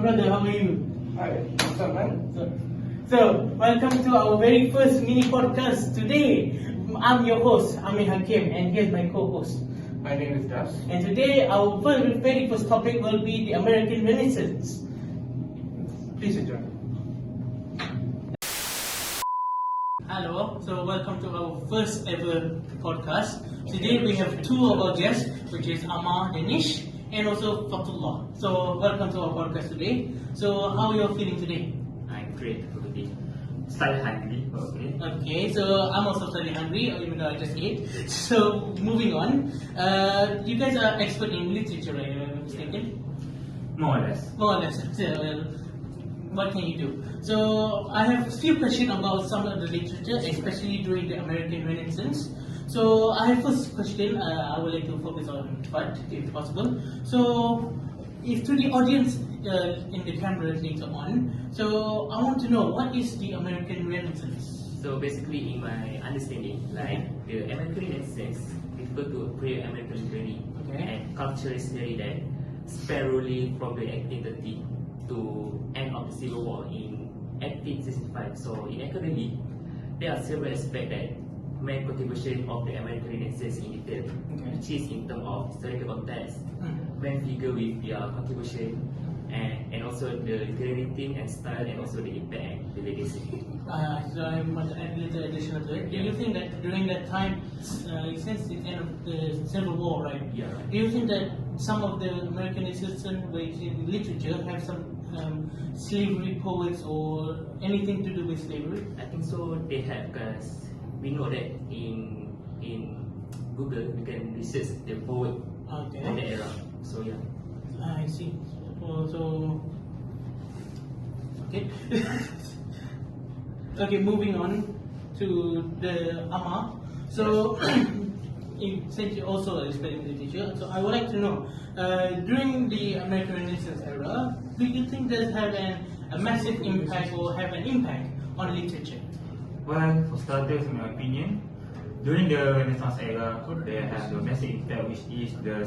brother, how are you? Hi, what's up, man? So, welcome to our very first mini podcast today. I'm your host, Amir Hakim, and here's my co-host. My name is Das. And today, our very first topic will be the American Renaissance. Please enjoy. Hello, so welcome to our first ever podcast. Today we have two of our guests, which is Amar Danish and also Fatullah. So welcome to our podcast today. So how are you all feeling today? I'm great today. Slightly hungry, okay. Okay, so I'm also slightly hungry, even though I just ate. So moving on, you guys are expert in literature, right? Am I mistaken? More or less. More or less. So, what can you do? So I have a few questions about some of the literature, especially during the American Renaissance. So I have first question. I would like to focus on Fat, if possible. So, if to the audience in the camera later on, so I want to know what is the American Renaissance? So basically, in my understanding, like the American Renaissance refer to a pre-American journey, Okay. and cultural history that span roughly from the 1830 to end of the Civil War in 1865. So in academy, there are several aspects that main contribution of the American Renaissance in detail, Okay. which is in terms of historical context, Mm. main figure with their contribution, and also the literary theme and style, and also the impact and the legacy. So I want to add a little additional to it. Do you think that during that time, since the end of the Civil War, right? Yeah. Do you think that some of the American citizen in literature have some slavery poets or anything to do with slavery? I think so. They have, because we know that in Google you can research the poet of the Okay. era. So yeah. I see. So okay. Okay, moving on to the Amma. So, since you also are studying literature, so I would like to know, during the American Renaissance era, do you think this have a massive impact or have an impact on literature? Well, for starters, in my opinion, during the Renaissance era, they have the massive impact, which is the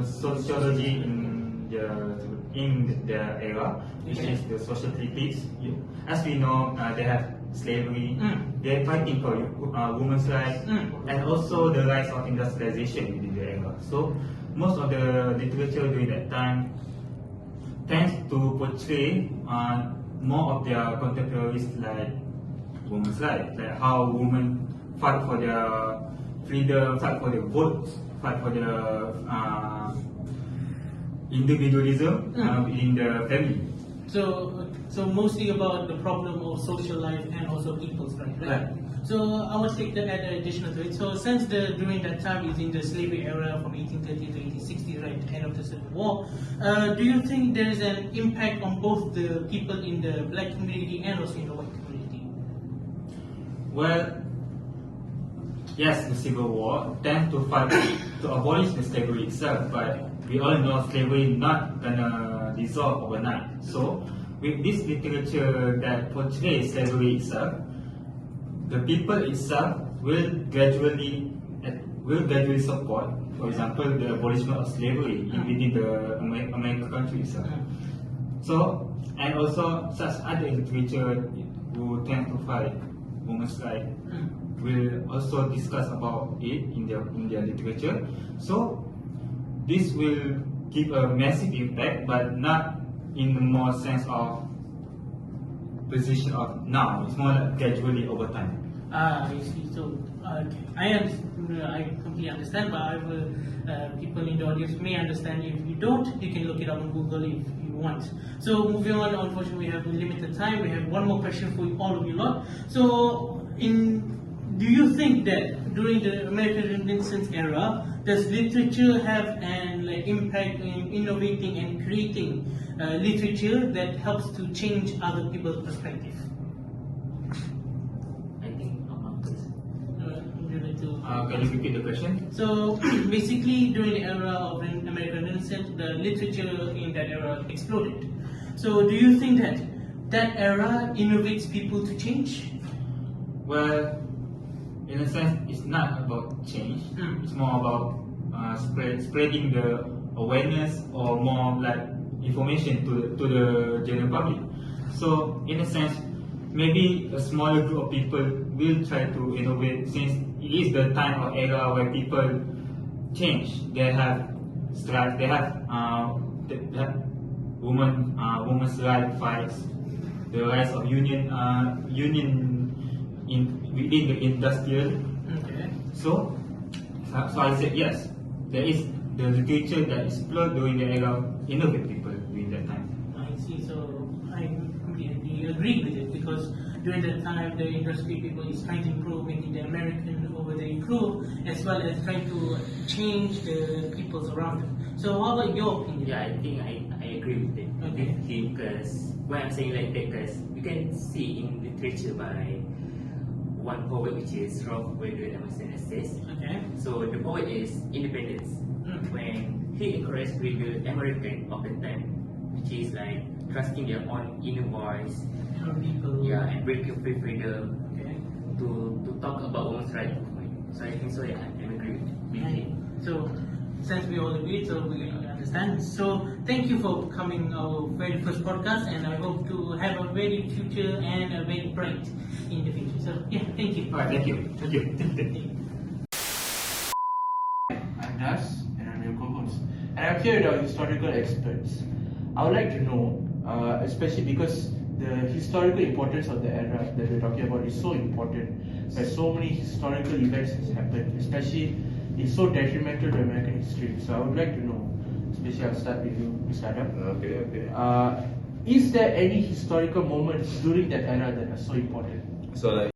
sociology in the era, which Okay. is the social critics. As we know, they have slavery. Mm. They're fighting for women's rights, Mm. and also the rise of industrialization within the era. So most of the literature during that time tends to portray more of their contemporaries, like women's rights, like how women fight for their freedom, fight for their votes, fight for their individualism within the family. So mostly about the problem of social life and also people's rights, right? Right. So I want to take that add additional to it. So since during that time is in the slavery era from 1830 to 1860, right, end of the Civil War, do you think there is an impact on both the people in the black community and also in the white community? Well, yes, the Civil War tends to fight to abolish the slavery itself, but we all know slavery not gonna dissolve overnight. So, with this literature that portrays slavery itself, the people itself will gradually support, for example, the abolishment of slavery within the American country itself. So, and also such other literature who tend to fight women's rights will also discuss about it in their literature. So this will give a massive impact, but not in the more sense of position of now. It's more like gradually over time. I see. So I completely understand, but I will, people in the audience may understand. If you don't, you can look it up on Google if you want. So moving on, unfortunately we have limited time. We have one more question for all of you lot. So do you think that during the American Renaissance era, does literature have an impact in innovating and creating literature that helps to change other people's perspective? I think Would you like to? Can you repeat the question? So basically, during the era of American Renaissance, the literature in that era exploded. So do you think that that era innovates people to change? Well, in a sense, it's not about change. It's more about spreading the awareness, or more like information to the general public. So in a sense, maybe a smaller group of people will try to innovate, since it is the time or era where people change. They have strife, they have women's rights fights, the rise of union within the industrial. Okay. So I said yes, there is the literature that explored during the era innovate people during that time. I see. So I completely agree with it, because during that time the industry people is trying to improve, making the American over the improve, as well as trying to change the peoples around them. So how about your opinion? Yeah, I think I agree with it. Okay. With him, because when I'm saying like that, because you can see in literature by one poet, which is Ralph Waldo Emerson essays. Okay. So the poet is independence. When he encouraged the American of the time, which is like trusting their own inner voice, Our people. yeah, and breaking free freedom Okay. to talk about women's rights. So I think so. Yeah, I agree with Right. him. So since we all agree, so we understand. So thank you for coming our very first podcast, and I hope to have a very future and a very bright in the future. So yeah, thank you. Alright, thank you. Thank you. I'm Das, and I'm your co-host. And I'm here with our historical experts. I would like to know, especially because the historical importance of the era that we're talking about is so important, where so many historical events has happened, especially it's so detrimental to American history. So I would like to know, especially I'll start with you, Mr. Adam. Okay. Is there any historical moments during that era that are so important? So like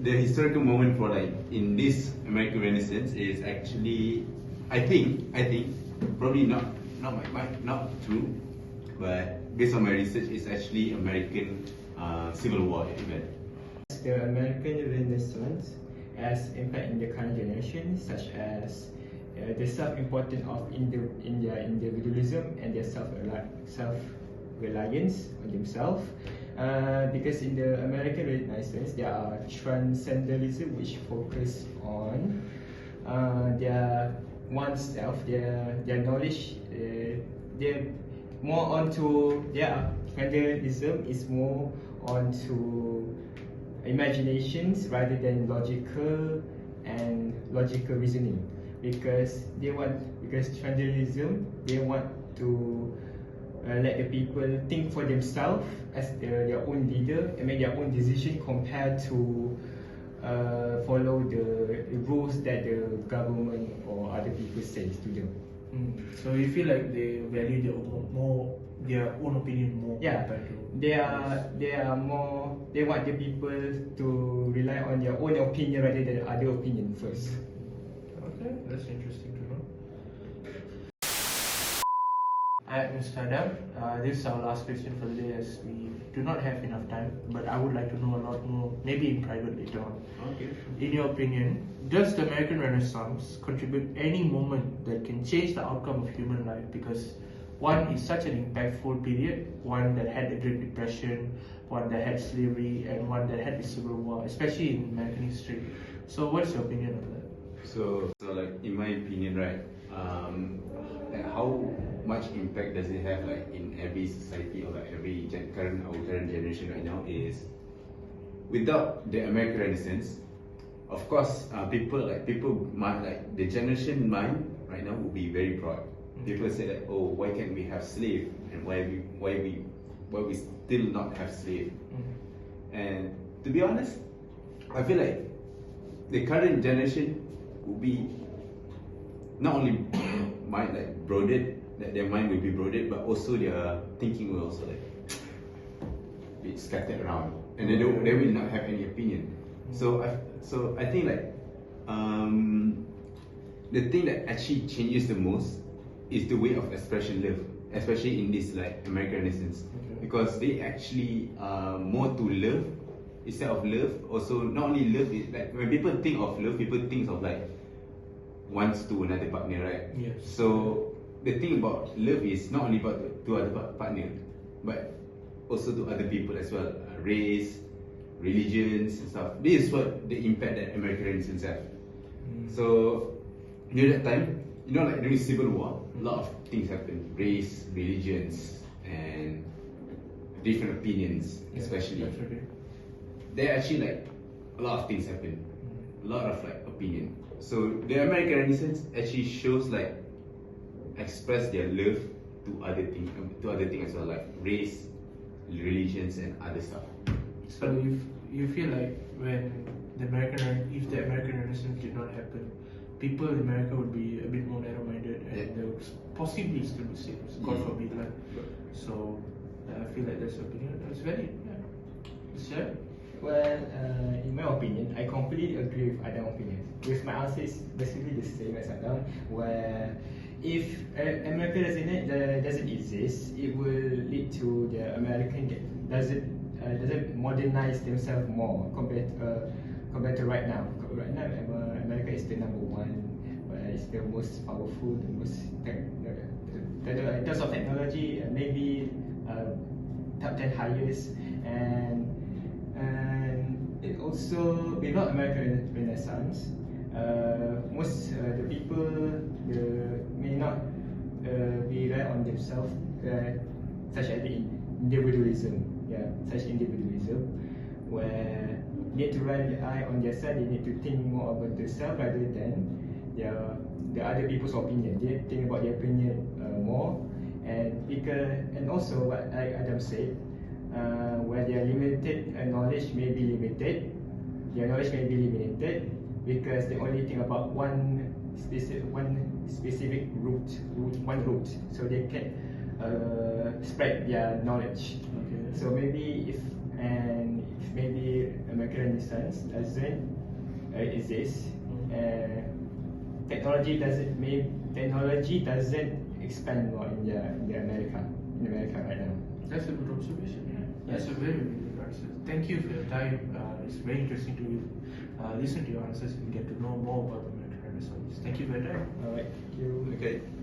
the historical moment for like in this American Renaissance is actually I think probably not true, but based on my research, it's actually American Civil War event. The American Renaissance has impact in the current generation, such as the self-importance of India individualism and their self-reliance on themselves. Because in the American Renaissance, there are transcendentalism, which focus on their oneself, their knowledge. They're more onto transcendentalism is more onto imaginations rather than logical reasoning, because transcendentalism, they want to let the people think for themselves as their own leader and make their own decision compared to follow the rules that the government or other people says to them. So you feel like they value their own opinion more Yeah, compared to they want the people to rely on their own opinion rather than other opinion first. Okay, that's interesting to know. Alright, Mr. Adam, this is our last question for the day, as we do not have enough time, but I would like to know a lot more, maybe in private later on. Okay. In your opinion, does the American Renaissance contribute any moment that can change the outcome of human life? Because one is such an impactful period, one that had the Great Depression, one that had slavery, and one that had the Civil War, especially in American history. So what's your opinion on that? So like in my opinion, right? Like how much impact does it have like in every society or like every current generation right now is without the American Renaissance, of course, people might like the generation mind right now will be very proud. People say that, oh, why can't we have slave, and why we still not have slave? And to be honest, I feel like the current generation will be not only mind like broadened, that their mind will be broadened, but also their thinking will also like be scattered around, and they will not have any opinion. So I think like the thing that actually changes the most is the way of expression love, especially in this like American Renaissance, because they actually more to love instead of love. Also, not only love, is like when people think of love, people think of like wants to another partner, right? Yes. So the thing about love is not only about to other partner, but also to other people as well, race, religions and stuff. This is what the impact that American Renaissance have. So during that time, you know, like during Civil War, a lot of things happen: race, religions, and different opinions, especially. Definitely. There actually like a lot of things happen, a lot of like opinion. So the American Renaissance actually shows like express their love to other things as well, like race, religions, and other stuff. So if you feel like if the American Renaissance did not happen, people in America would be a bit more narrow-minded, and Yeah. they would possibly still be saved. God forbid, like. So I feel like that's your opinion. It's very, sure. Well, in my opinion, I completely agree with Adam's opinion. With my answer is basically the same as Adam, where if America doesn't exist, it will lead to the American doesn't modernize themselves more compared to right now. Right now, America is the number one, it's the most powerful, the most in terms of technology, maybe top 10 highest, and it also without American Renaissance, most the people may not rely on themselves, such as the individualism, such individualism, where they need to rely on their side. They need to think more about themselves rather than the other people's opinion. They think about their opinion more, and also what Adam said, where their limited knowledge may be limited. Their knowledge may be limited because they only think about one specific route, so they can spread their knowledge. Okay. So maybe if maybe American Renaissance doesn't exist, technology doesn't expand more in America right now. That's a good observation. Yeah. That's a very, very good answer. Thank you for your time. It's very interesting to listen to your answers and get to know more about the American Renaissance. Thank you for your time. Alright, thank you. Okay.